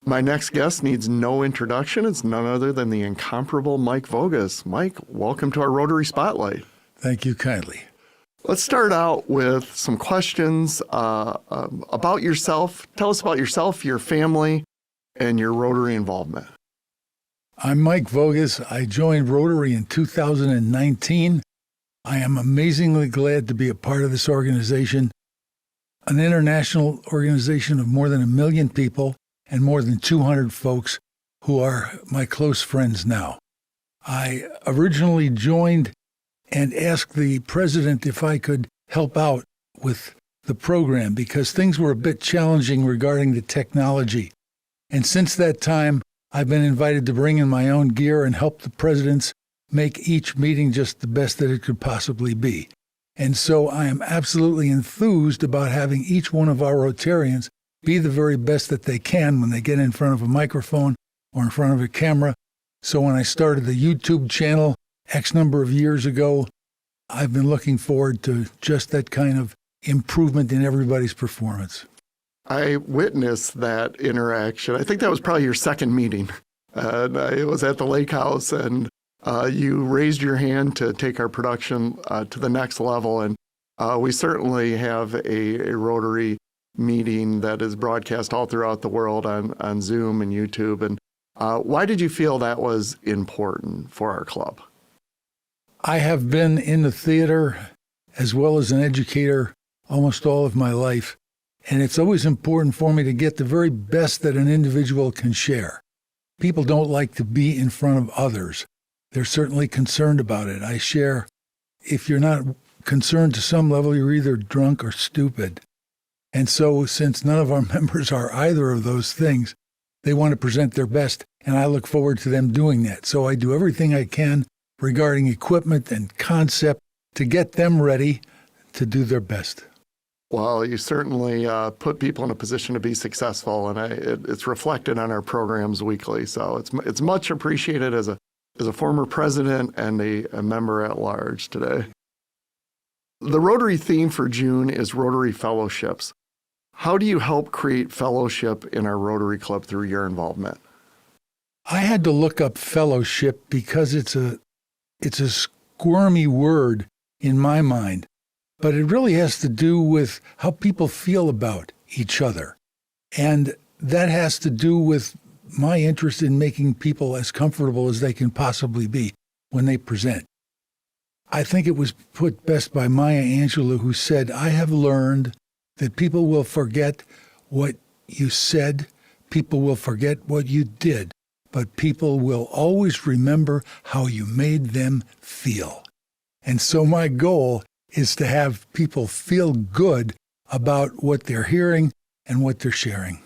My next guest needs no introduction. It's none other than the incomparable Mike Vogas. Mike, welcome to our Rotary Spotlight. Thank you kindly. Let's start out with some questions about yourself. Tell us about yourself, your family, and your Rotary involvement. I'm Mike Vogas. I joined Rotary in 2019. I am amazingly glad to be a part of this organization, an international organization of more than 1 million people and more than 200 folks who are my close friends now. I originally joined and asked the president if I could help out with the program because things were a bit challenging regarding the technology. And since that time, I've been invited to bring in my own gear and help the presidents make each meeting just the best that it could possibly be. And so I am absolutely enthused about having each one of our Rotarians be the very best that they can when they get in front of a microphone or in front of a camera. So when I started the YouTube channel X number of years ago, I've been looking forward to just that kind of improvement in everybody's performance. I witnessed that interaction. I think that was probably your second meeting. It was at the lake house, and you raised your hand to take our production to the next level. And we certainly have a Rotary meeting that is broadcast all throughout the world on Zoom and YouTube. And why did you feel that was important for our club? I have been in the theater as well as an educator almost all of my life, and it's always important for me to get the very best that an individual can share. People don't like to be in front of others. They're certainly concerned about it. I share, if you're not concerned to some level, you're either drunk or stupid. And so since none of our members are either of those things, they want to present their best, and I look forward to them doing that. So I do everything I can regarding equipment and concept to get them ready to do their best. Well, you certainly put people in a position to be successful, and it's reflected on our programs weekly. So it's much appreciated as a former president and a member at large today. The Rotary theme for June is Rotary Fellowships. How do you help create fellowship in our Rotary Club through your involvement? I had to look up fellowship because it's a squirmy word in my mind, but it really has to do with how people feel about each other. And that has to do with my interest in making people as comfortable as they can possibly be when they present. I think it was put best by Maya Angelou, who said, "I have learned that people will forget what you said, people will forget what you did, but people will always remember how you made them feel." And so my goal is to have people feel good about what they're hearing and what they're sharing.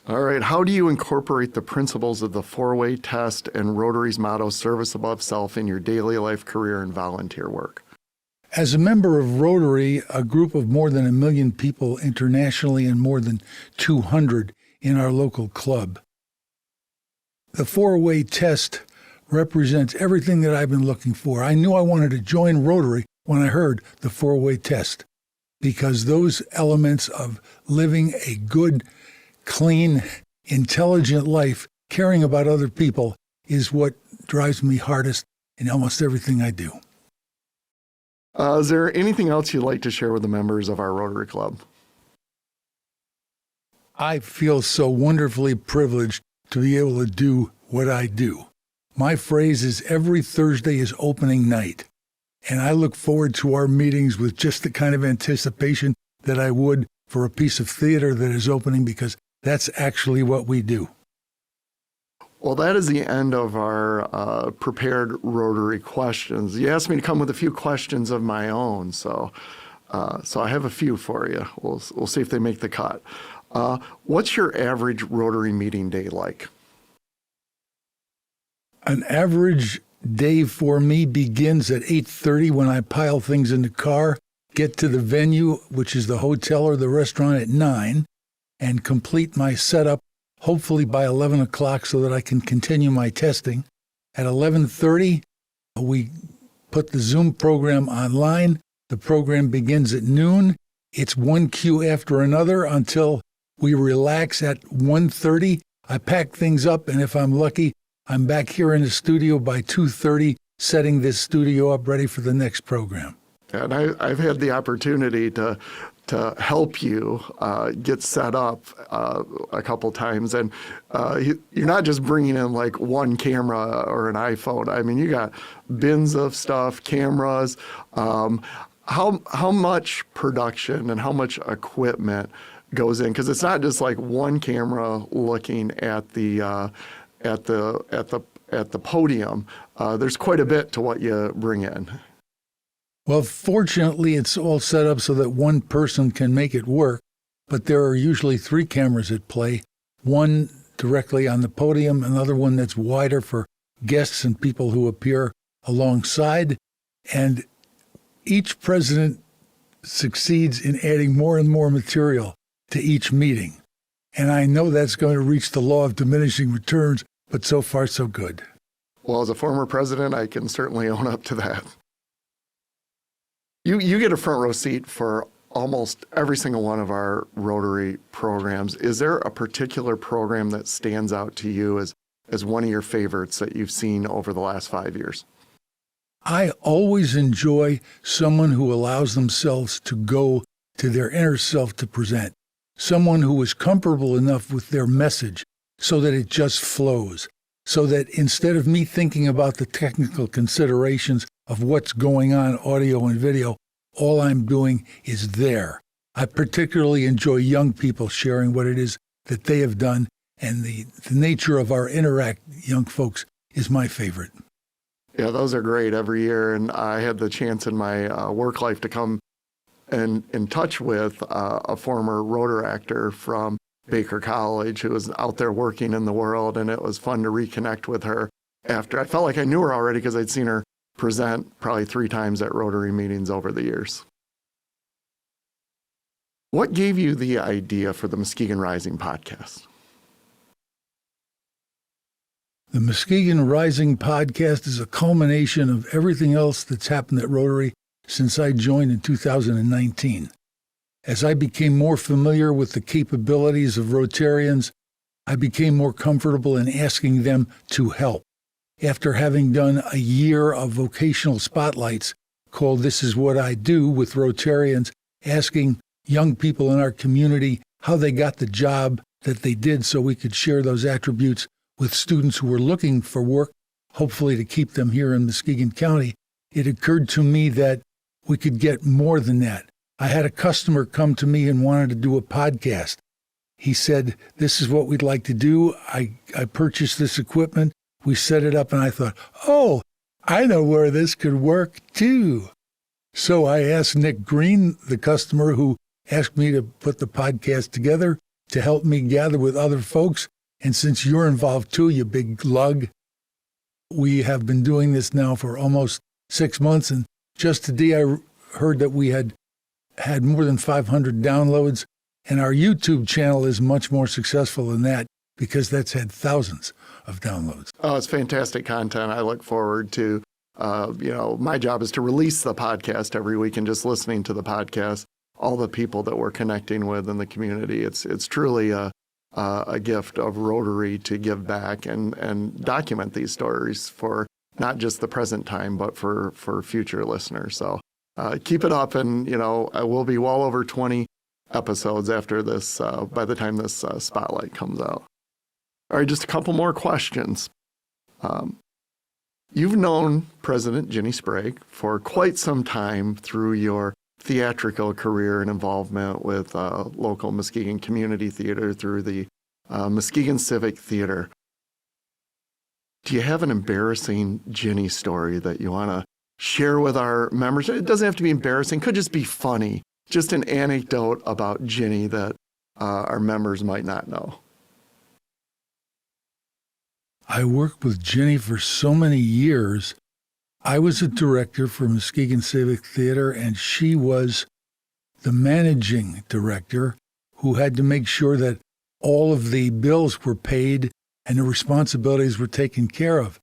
All right, how do you incorporate the principles of the four-way test and Rotary's motto, service above self, in your daily life, career, and volunteer work? As a member of Rotary, a group of more than 1 million people internationally and more than 200 in our local club, the four-way test represents everything that I've been looking for. I knew I wanted to join Rotary when I heard the four-way test, because those elements of living a good, clean, intelligent life, caring about other people, is what drives me hardest in almost everything I do. Is there anything else you'd like to share with the members of our Rotary Club? I feel so wonderfully privileged to be able to do what I do. My phrase is every Thursday is opening night, and I look forward to our meetings with just the kind of anticipation that I would for a piece of theater that is opening, because that's actually what we do. Well, that is the end of our prepared Rotary questions. You asked me to come with a few questions of my own, so I have a few for you. We'll see if they make the cut. What's your average Rotary meeting day like? An average day for me begins at 8:30 when I pile things in the car, get to the venue, which is the hotel or the restaurant, at 9, and complete my setup hopefully by 11 o'clock so that I can continue my testing. At 11:30, we put the Zoom program online. The program begins at noon. It's one cue after another until We relax at 1:30. I pack things up, and if I'm lucky, I'm back here in the studio by 2:30, setting this studio up ready for the next program. And I've had the opportunity to help you get set up a couple times. And you're not just bringing in like one camera or an iPhone. I mean, you got bins of stuff, cameras. How much production and how much equipment goes in? Because it's not just like one camera looking at the podium. There's quite a bit to what you bring in. Well, fortunately, it's all set up so that one person can make it work, but there are usually 3 cameras at play, one directly on the podium, another one that's wider for guests and people who appear alongside, and each president succeeds in adding more and more material to each meeting. And I know that's going to reach the law of diminishing returns, but so far so good. Well, as a former president, I can certainly own up to that. You get a front row seat for almost every single one of our Rotary programs. Is there a particular program that stands out to you as one of your favorites that you've seen over the last 5 years? I always enjoy someone who allows themselves to go to their inner self to present, someone who is comfortable enough with their message so that it just flows, so that instead of me thinking about the technical considerations of what's going on, audio and video, all I'm doing is there. I particularly enjoy young people sharing what it is that they have done, and the nature of our Interact young folks is my favorite. Yeah, those are great every year, and I had the chance in my work life to come in touch with a former Rotaractor from Baker College who was out there working in the world, and it was fun to reconnect with her after. I felt like I knew her already because I'd seen her present probably 3 times at Rotary meetings over the years. What gave you the idea for the Muskegon Rising podcast? The Muskegon Rising podcast is a culmination of everything else that's happened at Rotary since I joined in 2019. As I became more familiar with the capabilities of Rotarians, I became more comfortable in asking them to help. After having done a year of vocational spotlights called This Is What I Do with Rotarians, asking young people in our community how they got the job that they did so we could share those attributes with students who were looking for work, hopefully to keep them here in Muskegon County, it occurred to me that we could get more than that. I had a customer come to me and wanted to do a podcast. He said, this is what we'd like to do. I purchased this equipment. We set it up, and I thought, oh, I know where this could work too. So I asked Nick Green, the customer who asked me to put the podcast together, to help me gather with other folks. And since you're involved too, you big lug, we have been doing this now for almost 6 months. And just today I heard that we had more than 500 downloads. And our YouTube channel is much more successful than that because that's had thousands of downloads. Oh, it's fantastic content. I look forward to, my job is to release the podcast every week, and just listening to the podcast, all the people that we're connecting with in the community. It's truly a gift of Rotary to give back and document these stories for not just the present time, but for future listeners. So keep it up, and, we'll be well over 20 episodes after this, by the time this spotlight comes out. All right, just a couple more questions. You've known President Ginny Sprague for quite some time through your theatrical career and involvement with local Muskegon Community Theater through the Muskegon Civic Theater. Do you have an embarrassing Ginny story that you want to share with our members? It doesn't have to be embarrassing, could just be funny. Just an anecdote about Ginny that our members might not know. I worked with Ginny for so many years. I was a director for Muskegon Civic Theater, and she was the managing director who had to make sure that all of the bills were paid and the responsibilities were taken care of.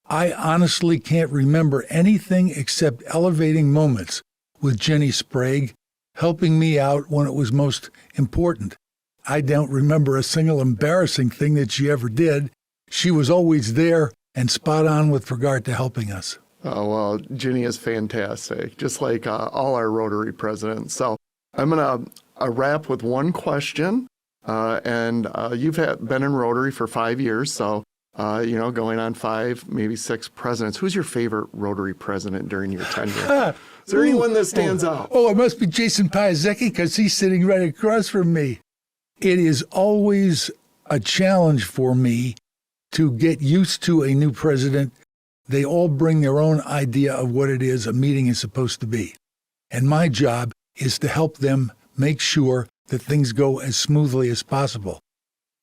I honestly can't remember anything except elevating moments with Ginny Sprague, helping me out when it was most important. I don't remember a single embarrassing thing that she ever did. She was always there and spot on with regard to helping us. Oh, well, Ginny is fantastic, just like all our Rotary presidents. So I'm going to wrap with one question. You've been in Rotary for 5 years, so, going on 5, maybe 6 presidents. Who's your favorite Rotary president during your tenure? Is there anyone that stands out? Oh, it must be Jason Piasecki because he's sitting right across from me. It is always a challenge for me to get used to a new president. They all bring their own idea of what it is a meeting is supposed to be. And my job is to help them make sure that things go as smoothly as possible.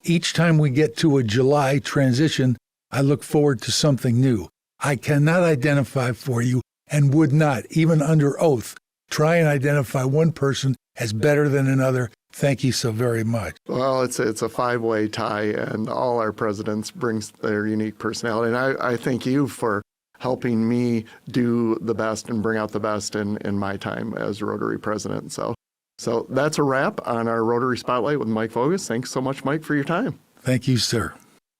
Each time we get to a July transition, I look forward to something new. I cannot identify for you and would not, even under oath, try and identify one person as better than another. Thank you so very much. Well, it's a 5-way tie, and all our presidents brings their unique personality. And I thank you for helping me do the best and bring out the best in my time as Rotary president. So that's a wrap on our Rotary Spotlight with Mike Vogas. Thanks so much, Mike, for your time. Thank you, sir.